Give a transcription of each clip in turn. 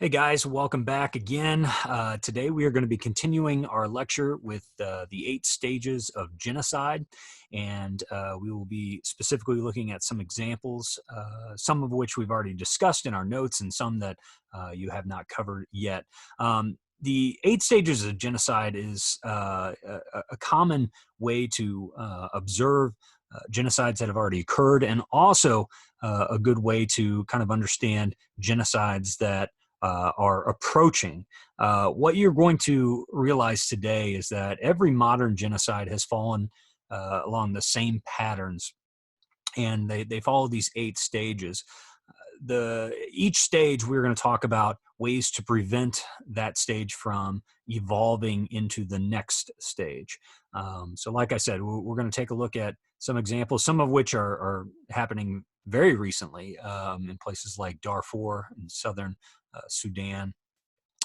Hey guys, welcome back again. Today we are going to be continuing our lecture with the 8 stages of genocide, and we will be specifically looking at some examples, some of which we've already discussed in our notes and some that you have not covered yet. The 8 stages of genocide is a common way to observe genocides that have already occurred, and also a good way to kind of understand genocides that are approaching. What you're going to realize today is that every modern genocide has fallen along the same patterns, and they follow these 8 stages. Each stage we're going to talk about ways to prevent that stage from evolving into the next stage. So like I said, we're going to take a look at some examples, some of which are happening very recently in places like Darfur and southern Sudan.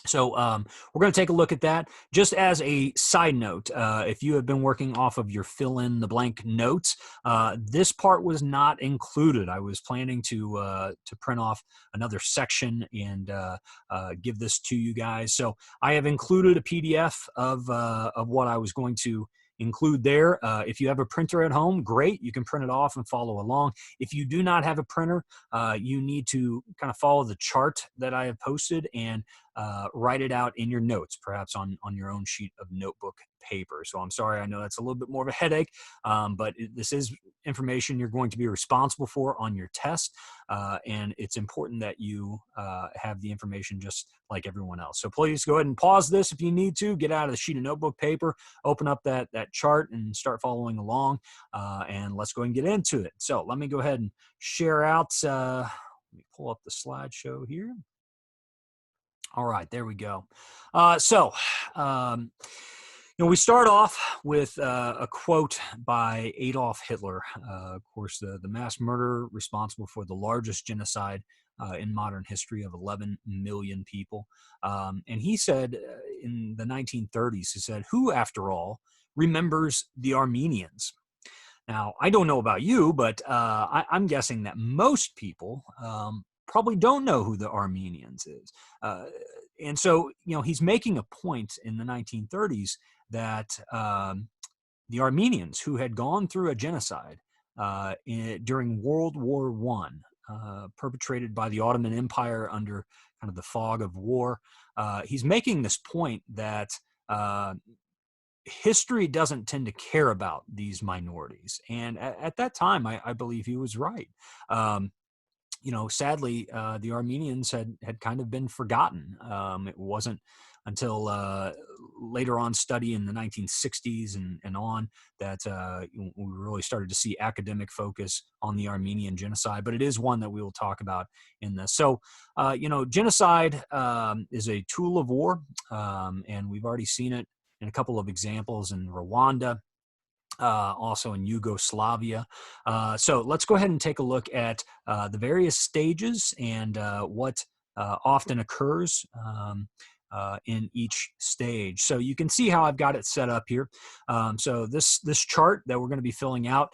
So we're going to take a look at that. Just as a side note, if you have been working off of your fill-in-the-blank notes, this part was not included. I was planning to print off another section and give this to you guys. So I have included a PDF of what I was going to include there. If you have a printer at home, great. You can print it off and follow along. If you do not have a printer, you need to kind of follow the chart that I have posted and write it out in your notes, perhaps on your own sheet of notebook paper. So I'm sorry, I know that's a little bit more of a headache, but this is information you're going to be responsible for on your test, and it's important that you have the information just like everyone else. So please go ahead and pause this if you need to, get out of the sheet of notebook paper, open up that chart and start following along, and let's go and get into it. So let me go ahead and share out, let me pull up the slideshow here. All right, there we go. We start off with a quote by Adolf Hitler, of course, the mass murderer responsible for the largest genocide in modern history of 11 million people. And he said in the 1930s, he said, "Who, after all, remembers the Armenians?" Now, I don't know about you, but I'm guessing that most people probably don't know who the Armenians is. And so, he's making a point in the 1930s that the Armenians, who had gone through a genocide during World War I, perpetrated by the Ottoman Empire under kind of the fog of war, he's making this point that history doesn't tend to care about these minorities. And at that time, I believe he was right. Sadly, the Armenians had kind of been forgotten. It wasn't until later on study in the 1960s and on that we really started to see academic focus on the Armenian genocide, but it is one that we will talk about in this. So, genocide is a tool of war, and we've already seen it in a couple of examples in Rwanda, also in Yugoslavia. So let's go ahead and take a look at the various stages and what often occurs in each stage. So you can see how I've got it set up here. So this chart that we're going to be filling out,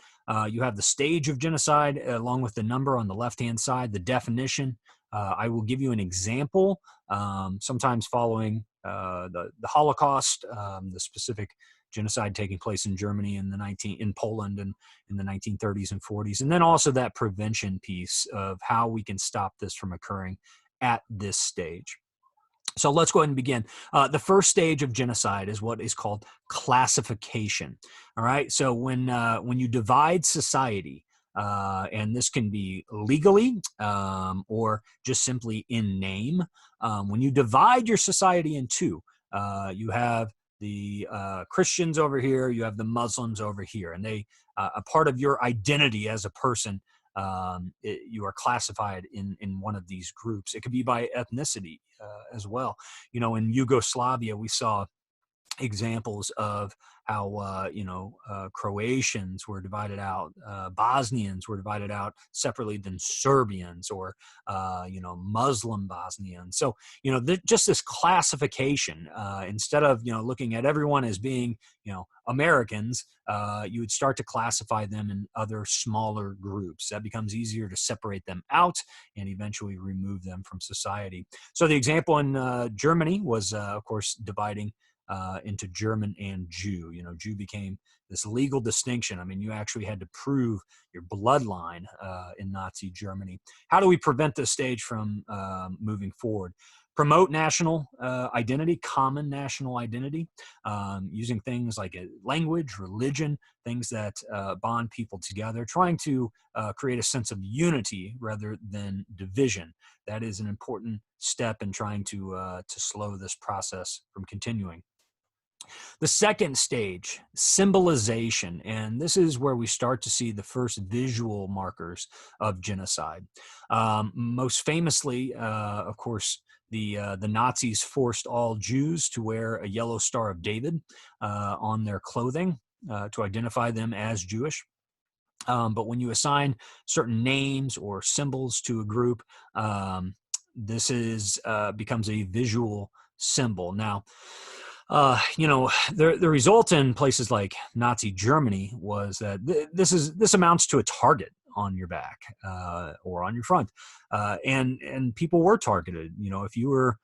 you have the stage of genocide along with the number on the left-hand side, the definition. I will give you an example, sometimes following the Holocaust, the specific genocide taking place in Germany in Poland and in the 1930s and 40s, and then also that prevention piece of how we can stop this from occurring at this stage. So let's go ahead and begin. The first stage of genocide is what is called classification. All right. So when you divide society, and this can be legally or just simply in name, when you divide your society in two, you have the Christians over here, you have the Muslims over here, and they a part of your identity as a person. You are classified in one of these groups. It could be by ethnicity as well. In Yugoslavia, we saw examples of how Croatians were divided out, Bosnians were divided out separately than Serbians, or Muslim Bosnians. So just this classification, instead of looking at everyone as being Americans, you would start to classify them in other smaller groups. That becomes easier to separate them out and eventually remove them from society. So the example in Germany was, of course, dividing into German and Jew. Jew became this legal distinction. I mean, you actually had to prove your bloodline in Nazi Germany. How do we prevent this stage from moving forward? Promote national identity, common national identity, using things like language, religion, things that bond people together, trying to create a sense of unity rather than division. That is an important step in trying to slow this process from continuing. The second stage, symbolization, and this is where we start to see the first visual markers of genocide. Most famously, of course, the Nazis forced all Jews to wear a yellow Star of David on their clothing to identify them as Jewish. But when you assign certain names or symbols to a group, this becomes a visual symbol. Now, the result in places like Nazi Germany was that this amounts to a target on your back or on your front, and people were targeted. If you were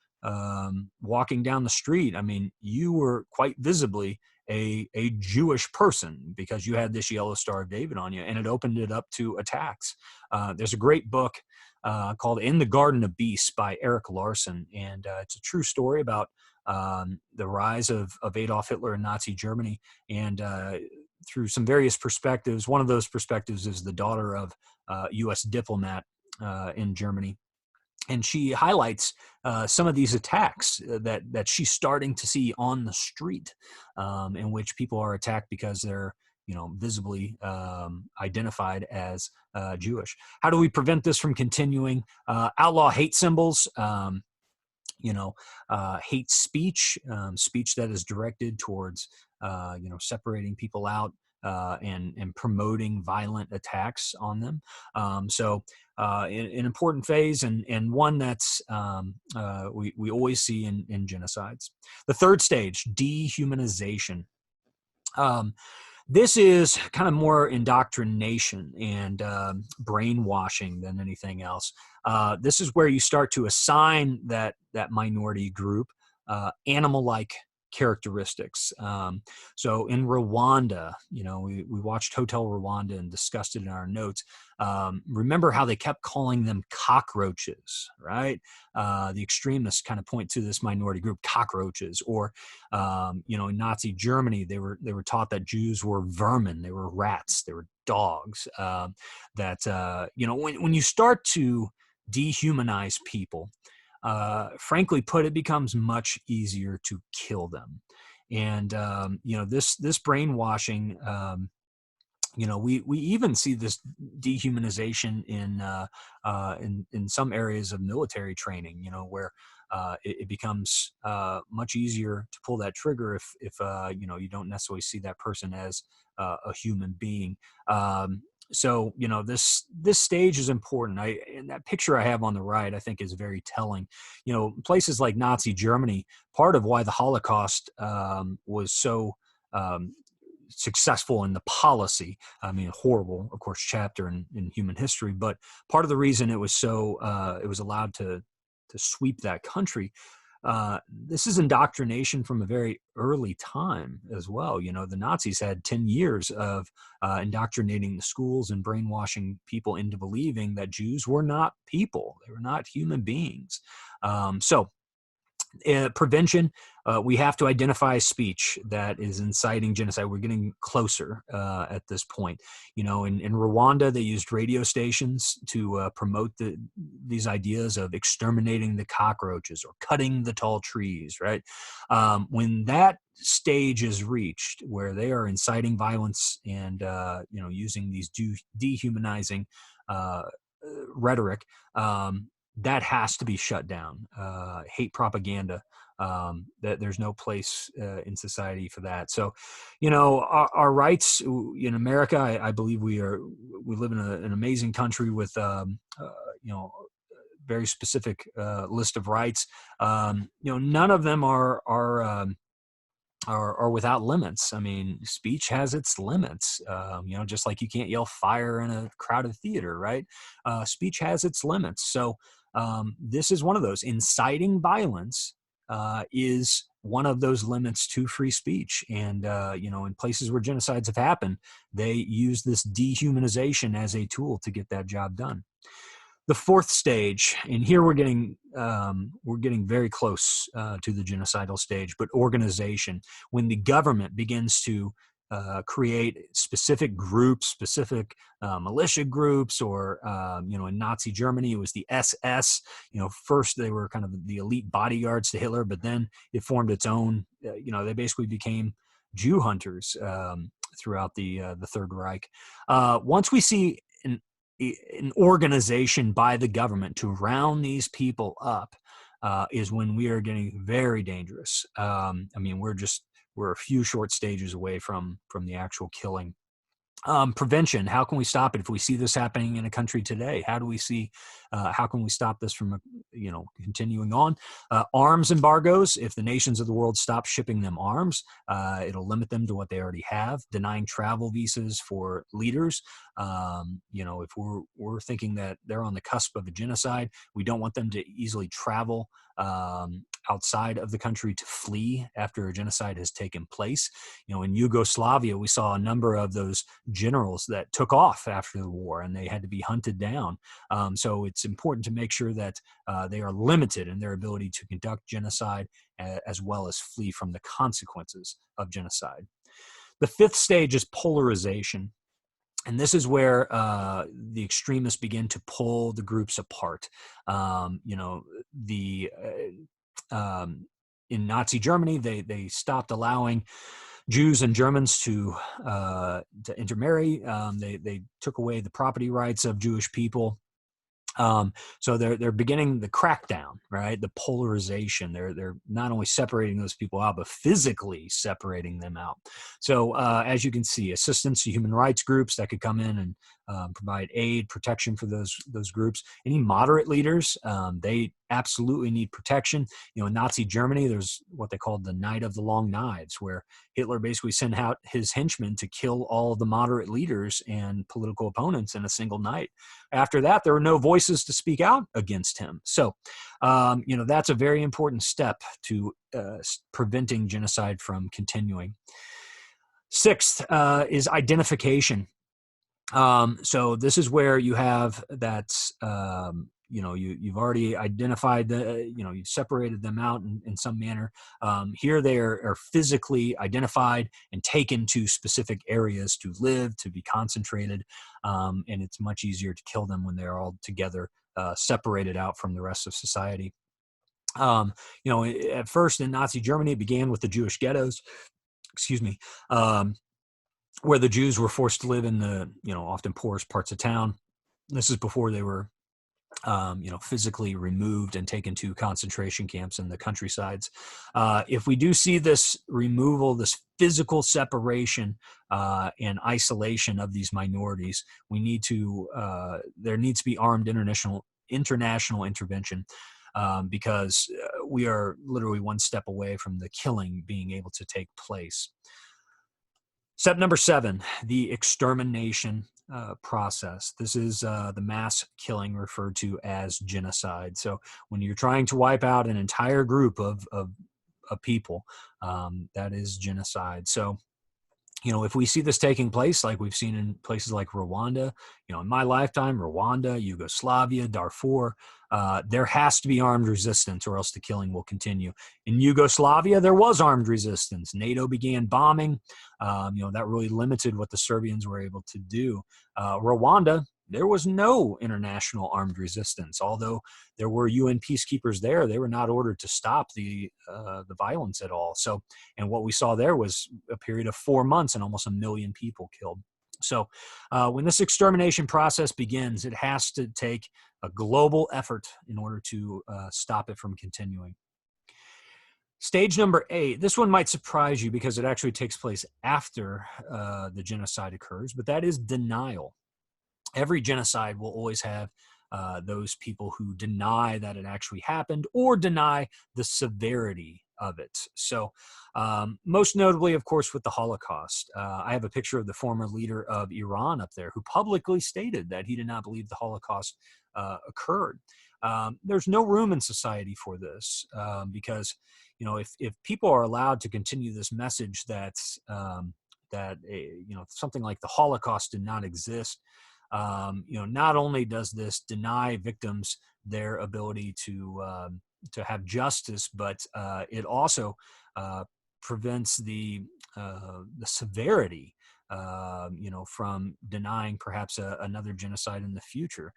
walking down the street, I mean, you were quite visibly a Jewish person because you had this yellow Star of David on you, and it opened it up to attacks. There's a great book called "In the Garden of Beasts" by Eric Larson, and it's a true story about the rise of Adolf Hitler in Nazi Germany, and through some various perspectives. One of those perspectives is the daughter of a U.S. diplomat in Germany, and she highlights some of these attacks that she's starting to see on the street, in which people are attacked because they're visibly identified as Jewish. How do we prevent this from continuing? Outlaw hate symbols. Hate speech, speech that is directed towards, separating people out and promoting violent attacks on them. An important phase, and one that's we always see in genocides. The third stage, dehumanization. This is kind of more indoctrination and brainwashing than anything else. This is where you start to assign that minority group animal-like characteristics. So in Rwanda, we watched Hotel Rwanda and discussed it in our notes. Remember how they kept calling them cockroaches, right? The extremists kind of point to this minority group, cockroaches, or in Nazi Germany, they were taught that Jews were vermin, they were rats, they were dogs. When you start to dehumanize people, frankly put, it becomes much easier to kill them. And this brainwashing, we even see this dehumanization in some areas of military training, where it becomes much easier to pull that trigger if you don't necessarily see that person as a human being. This stage is important. And that picture I have on the right, I think, is very telling. Places like Nazi Germany, part of why the Holocaust was so successful in the policy. I mean, horrible, of course, chapter in human history, but part of the reason it was so it was allowed to sweep that country. This is indoctrination from a very early time as well. The Nazis had 10 years of indoctrinating the schools and brainwashing people into believing that Jews were not people. They were not human beings. Prevention, we have to identify speech that is inciting genocide. We're getting closer at this point. In Rwanda, they used radio stations to promote these ideas of exterminating the cockroaches or cutting the tall trees, right? When that stage is reached where they are inciting violence and using these dehumanizing rhetoric, that has to be shut down. Hate propaganda that there's no place in society for that. So, you know, our rights in America, I believe we live in an amazing country with, you know, very specific list of rights. You know, none of them are without limits. I mean, speech has its limits. You know, just like you can't yell fire in a crowded theater, right? Speech has its limits. So this is one of those. Inciting violence is one of those limits to free speech. And, you know, in places where genocides have happened, they use this dehumanization as a tool to get that job done. The fourth stage, and here we're getting very close to the genocidal stage, but organization. When the government begins to create specific groups, specific militia groups, or you know, in Nazi Germany it was the SS. You know, first they were kind of the elite bodyguards to Hitler, but then it formed its own. You know, they basically became Jew hunters throughout the Third Reich. Once we see an organization by the government to round these people up is when we are getting very dangerous. I mean, we're a few short stages away from the actual killing. Prevention. How can we stop it if we see this happening in a country today? How do we see? How can we stop this from, you know, continuing on? Arms embargoes. If the nations of the world stop shipping them arms, it'll limit them to what they already have. Denying travel visas for leaders. You know, if we're thinking that they're on the cusp of a genocide, we don't want them to easily travel outside of the country to flee after a genocide has taken place. You know, in Yugoslavia, we saw a number of those generals that took off after the war, and they had to be hunted down. So it's important to make sure that they are limited in their ability to conduct genocide as well as flee from the consequences of genocide. The fifth stage is polarization. And this is where the extremists begin to pull the groups apart. You know, in Nazi Germany, they stopped allowing Jews and Germans to intermarry. They took away the property rights of Jewish people. So they're beginning the crackdown, right? The polarization. They're not only separating those people out, but physically separating them out. So as you can see, assistance to human rights groups that could come in and provide aid, protection for those groups. Any moderate leaders, they absolutely need protection. You know, in Nazi Germany, there's what they called the Night of the Long Knives, where Hitler basically sent out his henchmen to kill all of the moderate leaders and political opponents in a single night. After that, there were no voices to speak out against him. So, you know, that's a very important step to preventing genocide from continuing. Sixth is identification. So this is where you have that, you know, you've already identified you know, you've separated them out in some manner. Here they are physically identified and taken to specific areas to live, to be concentrated. And it's much easier to kill them when they're all together, separated out from the rest of society. You know, at first in Nazi Germany, it began with the Jewish ghettos, excuse me, where the Jews were forced to live in the, you know, often poorest parts of town. This is before they were, you know, physically removed and taken to concentration camps in the countrysides. If we do see this removal, this physical separation and isolation of these minorities, we need to, there needs to be armed international intervention. Because we are literally one step away from the killing being able to take place. Step number 7, the extermination process. This is the mass killing referred to as genocide. So when you're trying to wipe out an entire group of people, that is genocide. So, you know, if we see this taking place, like we've seen in places like Rwanda, you know, in my lifetime, Rwanda, Yugoslavia, Darfur, there has to be armed resistance or else the killing will continue. In Yugoslavia, there was armed resistance. NATO began bombing. You know, that really limited what the Serbians were able to do. Rwanda, there was no international armed resistance. Although there were UN peacekeepers there, they were not ordered to stop the violence at all. So, and what we saw there was a period of 4 months and almost 1 million people killed. So when this extermination process begins, it has to take a global effort in order to stop it from continuing. Stage number 8, this one might surprise you because it actually takes place after the genocide occurs, but that is denial. Every genocide will always have those people who deny that it actually happened or deny the severity of it. So most notably, of course, with the Holocaust. I have a picture of the former leader of Iran up there who publicly stated that he did not believe the Holocaust occurred. There's no room in society for this because, you know, if people are allowed to continue this message that something like the Holocaust did not exist, not only does this deny victims their ability to have justice, but it also prevents the severity, from denying perhaps another genocide in the future.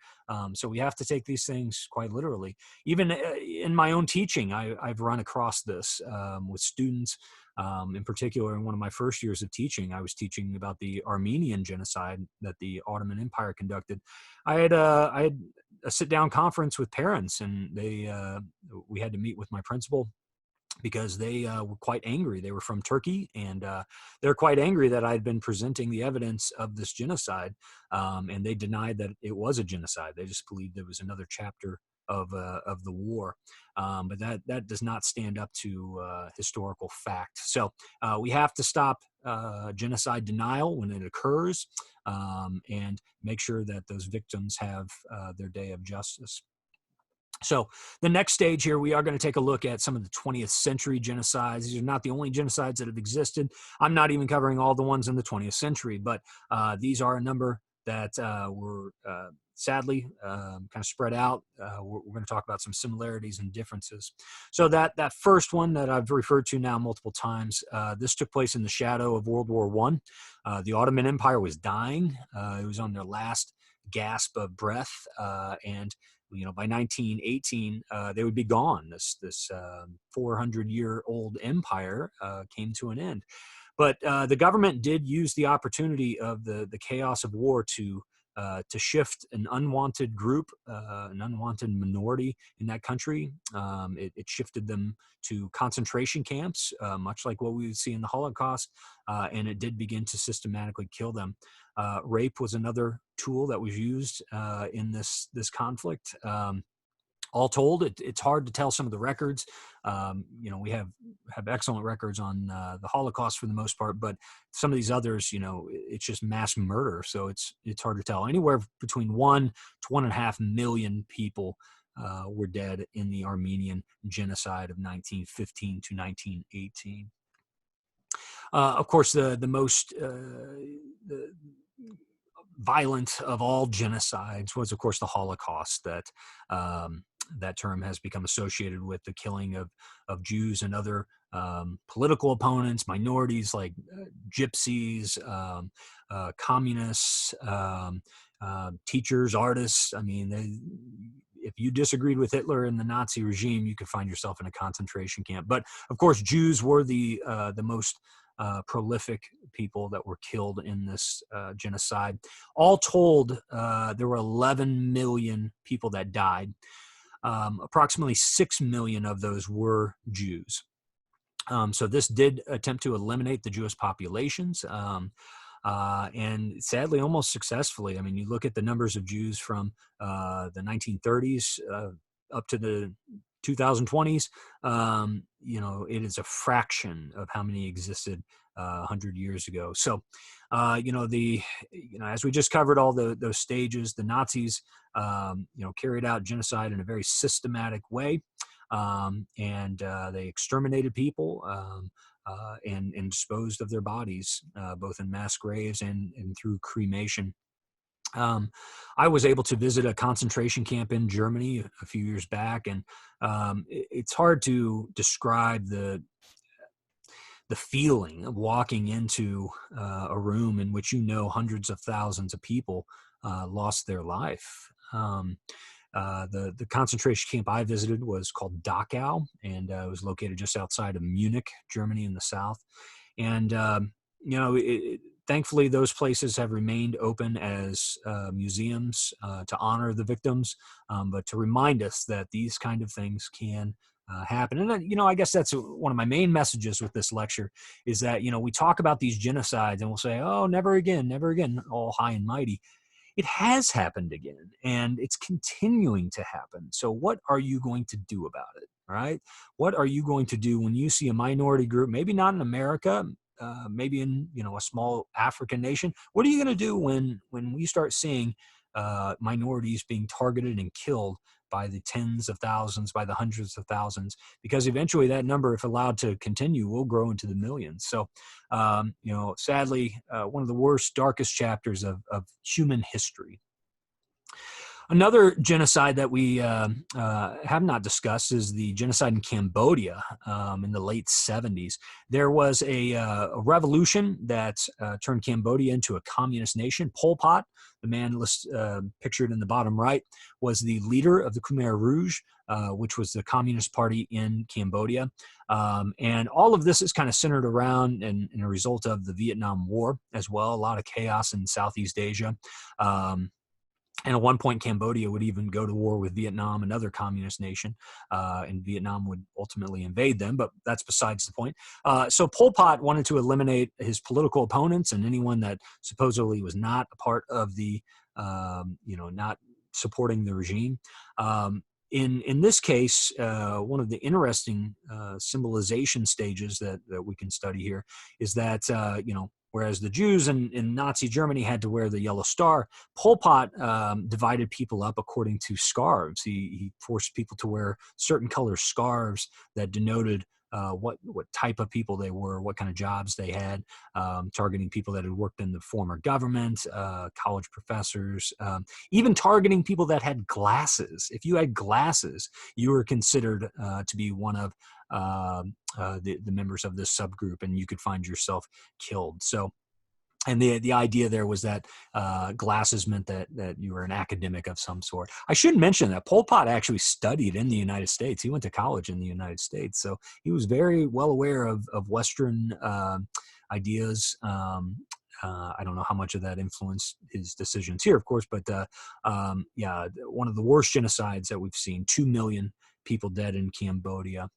So we have to take these things quite literally. Even in my own teaching, I've run across this with students. In particular, in one of my first years of teaching, I was teaching about the Armenian genocide that the Ottoman Empire conducted. I had a sit-down conference with parents, and we had to meet with my principal because they were quite angry. They were from Turkey, and they're quite angry that I'd been presenting the evidence of this genocide, and they denied that it was a genocide. They just believed it was another chapter of the war, but that does not stand up to historical fact. So we have to stop genocide denial when it occurs, and make sure that those victims have their day of justice. So the next stage here, we are going to take a look at some of the 20th century genocides. These are not the only genocides that have existed. I'm not even covering all the ones in the 20th century, but these are a number that were sadly kind of spread out. We're going to talk about some similarities and differences. So that first one that I've referred to now multiple times, this took place in the shadow of World War I. The Ottoman Empire was dying. It was on their last gasp of breath, and by 1918, they would be gone. This 400-year-old empire came to an end. But the government did use the opportunity of the chaos of war to shift an unwanted group, an unwanted minority in that country. It shifted them to concentration camps, much like what we would see in the Holocaust, and it did begin to systematically kill them. Rape was another tool that was used in this conflict. All told, it's hard to tell some of the records. We have excellent records on the Holocaust for the most part, but some of these others, it's just mass murder. So it's hard to tell. Anywhere between 1 to 1.5 million people were dead in the Armenian genocide of 1915 to 1918. Of course, the most violent of all genocides was, of course, the Holocaust. That term has become associated with the killing of Jews and other political opponents, minorities like gypsies, communists, teachers, artists. I mean, if you disagreed with Hitler and the Nazi regime, you could find yourself in a concentration camp. But of course, Jews were the most prolific people that were killed in this genocide. All told, there were 11 million people that died. Approximately 6 million of those were Jews. So this did attempt to eliminate the Jewish populations, and sadly, almost successfully. I mean, you look at the numbers of Jews from the 1930s up to the 2020s, it is a fraction of how many existed 100 years ago. So, as we just covered all those stages, the Nazis, carried out genocide in a very systematic way, and they exterminated people and disposed of their bodies, both in mass graves and through cremation. I was able to visit a concentration camp in Germany a few years back, and it's hard to describe the feeling of walking into a room in which hundreds of thousands of people lost their life. The concentration camp I visited was called Dachau, and it was located just outside of Munich, Germany, in the south. And thankfully, those places have remained open as museums to honor the victims, but to remind us that these kind of things can happen. And, I guess that's one of my main messages with this lecture is that, we talk about these genocides and we'll say, oh, never again, all high and mighty. It has happened again, and it's continuing to happen. So what are you going to do about it? All right. What are you going to do when you see a minority group, maybe not in America, maybe in a small African nation? What are you going to do when we start seeing minorities being targeted and killed by the tens of thousands, by the hundreds of thousands? Because eventually that number, if allowed to continue, will grow into the millions. So, sadly, one of the worst, darkest chapters of human history. Another genocide that we have not discussed is the genocide in Cambodia in the late 70s. There was a revolution that turned Cambodia into a communist nation. Pol Pot, the man pictured in the bottom right, was the leader of the Khmer Rouge, which was the Communist Party in Cambodia. And all of this is kind of centered around and a result of the Vietnam War as well, a lot of chaos in Southeast Asia. And at one point, Cambodia would even go to war with Vietnam, another communist nation, and Vietnam would ultimately invade them, but that's besides the point. So Pol Pot wanted to eliminate his political opponents and anyone that supposedly was not a part of the, not supporting the regime. In this case, one of the interesting symbolization stages that we can study here is that, whereas the Jews in Nazi Germany had to wear the yellow star, Pol Pot divided people up according to scarves. He forced people to wear certain color scarves that denoted what type of people they were, what kind of jobs they had, targeting people that had worked in the former government, college professors, even targeting people that had glasses. If you had glasses, you were considered to be one of the members of this subgroup, and you could find yourself killed. So, and the idea there was that glasses meant that you were an academic of some sort. I should mention that Pol Pot actually studied in the United States. He went to college in the United States, so he was very well aware of Western ideas. I don't know how much of that influenced his decisions here, of course, but yeah, one of the worst genocides that we've seen. 2 million people dead in Cambodia.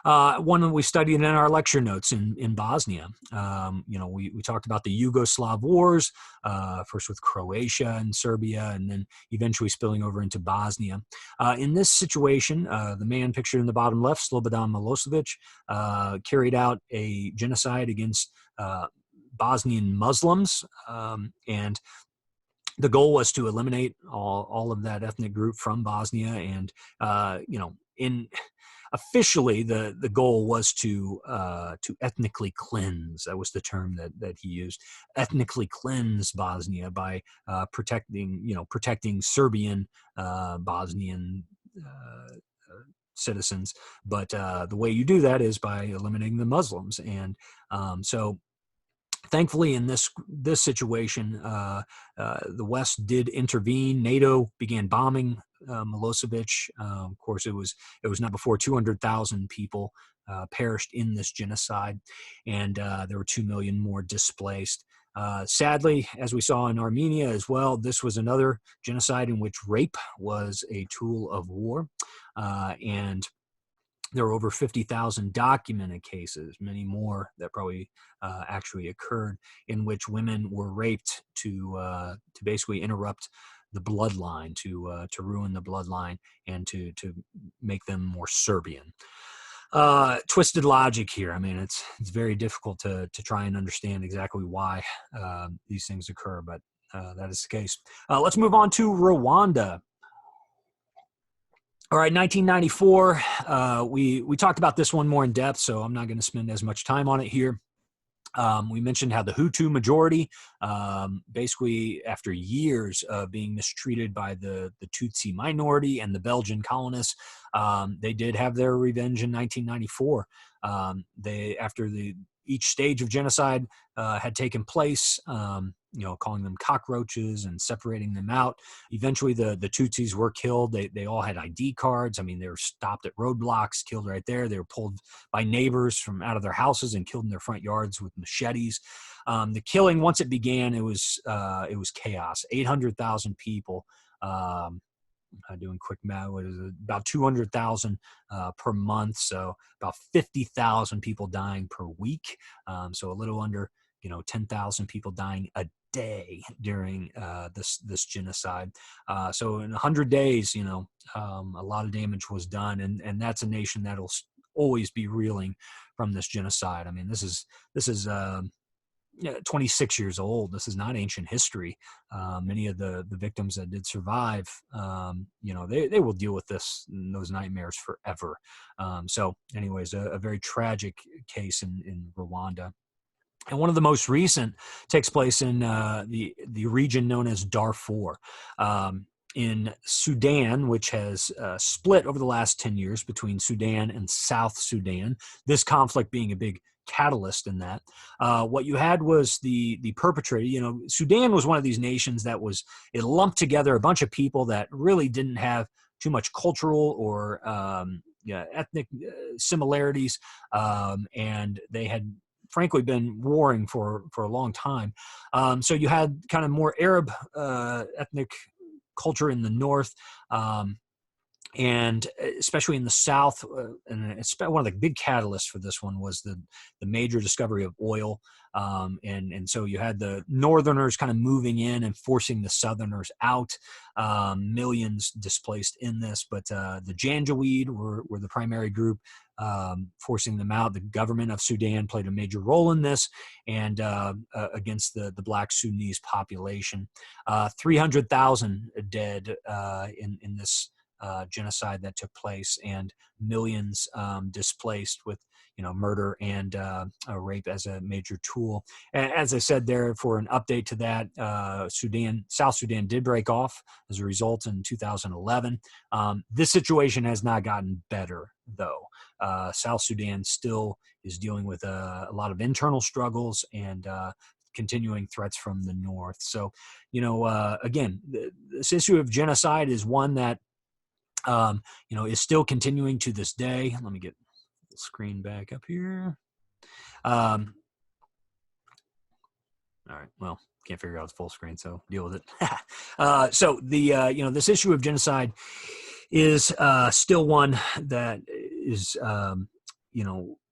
One that we studied in our lecture notes in Bosnia. We talked about the Yugoslav wars, first with Croatia and Serbia, and then eventually spilling over into Bosnia. In this situation, the man pictured in the bottom left, Slobodan Milosevic, carried out a genocide against Bosnian Muslims, and the goal was to eliminate all of that ethnic group from Bosnia, and officially, the goal was to ethnically cleanse. That was the term that he used. Ethnically cleanse Bosnia by protecting Serbian Bosnian citizens. But the way you do that is by eliminating the Muslims. And so, thankfully, in this situation, the West did intervene. NATO began bombing Milosevic. Of course, it was not before 200,000 people perished in this genocide, and there were 2 million more displaced. Sadly, as we saw in Armenia as well, this was another genocide in which rape was a tool of war, and there were over 50,000 documented cases, many more that probably actually occurred, in which women were raped to basically interrupt the bloodline, to ruin the bloodline, and to make them more Serbian. Twisted logic here. I mean, it's very difficult to try and understand exactly why these things occur, but that is the case. Let's move on to Rwanda. All right, 1994, we talked about this one more in depth, so I'm not going to spend as much time on it here. We mentioned how the Hutu majority, basically after years of being mistreated by the Tutsi minority and the Belgian colonists, they did have their revenge in 1994. After the each stage of genocide had taken place, calling them cockroaches and separating them out. Eventually, the Tutsis were killed. They all had ID cards. I mean, they were stopped at roadblocks, killed right there. They were pulled by neighbors from out of their houses and killed in their front yards with machetes. The killing, once it began, it was chaos. 800,000 people. Doing quick math, what is it? About 200,000 per month, so about 50,000 people dying per week. So a little under, 10,000 people dying a day during this genocide. So in 100 days, a lot of damage was done, and that's a nation that'll always be reeling from this genocide. I mean, this is 26 years old. This is not ancient history. Many of the victims that did survive, they will deal with those nightmares forever. So anyways, a very tragic case in Rwanda. And one of the most recent takes place in the region known as Darfur. In Sudan, which has split over the last 10 years between Sudan and South Sudan, this conflict being a big catalyst in that. What you had was the perpetrator. Sudan was one of these nations that it lumped together a bunch of people that really didn't have too much cultural or ethnic similarities, and they had frankly been warring for a long time. So you had kind of more Arab ethnic culture in the north, and especially in the south, and it's one of the big catalysts for this one was the major discovery of oil, and so you had the northerners kind of moving in and forcing the southerners out, millions displaced in this, but the Janjaweed were the primary group, forcing them out. The government of Sudan played a major role in this, and against the black Sudanese population. 300,000 dead in this genocide that took place, and millions displaced with murder and rape as a major tool. As I said there, for an update to that, South Sudan did break off as a result in 2011. This situation has not gotten better, though. South Sudan still is dealing with a lot of internal struggles and continuing threats from the north. So, again, this issue of genocide is one that is still continuing to this day. Let me get the screen back up here. All right. Well, can't figure out the full screen, so deal with it. So this issue of genocide is still one that is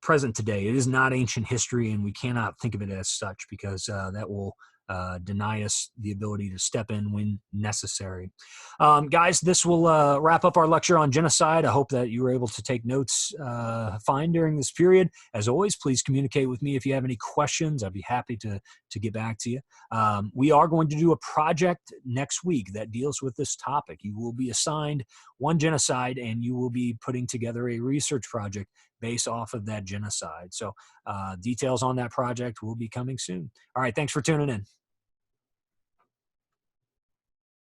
present today. It is not ancient history, and we cannot think of it as such because that will deny us the ability to step in when necessary. Guys, this will wrap up our lecture on genocide. I hope that you were able to take notes fine during this period. As always, please communicate with me if you have any questions. I'd be happy to get back to you. We are going to do a project next week that deals with this topic. You will be assigned one genocide, and you will be putting together a research project based off of that genocide. So details on that project will be coming soon. All right, thanks for tuning in.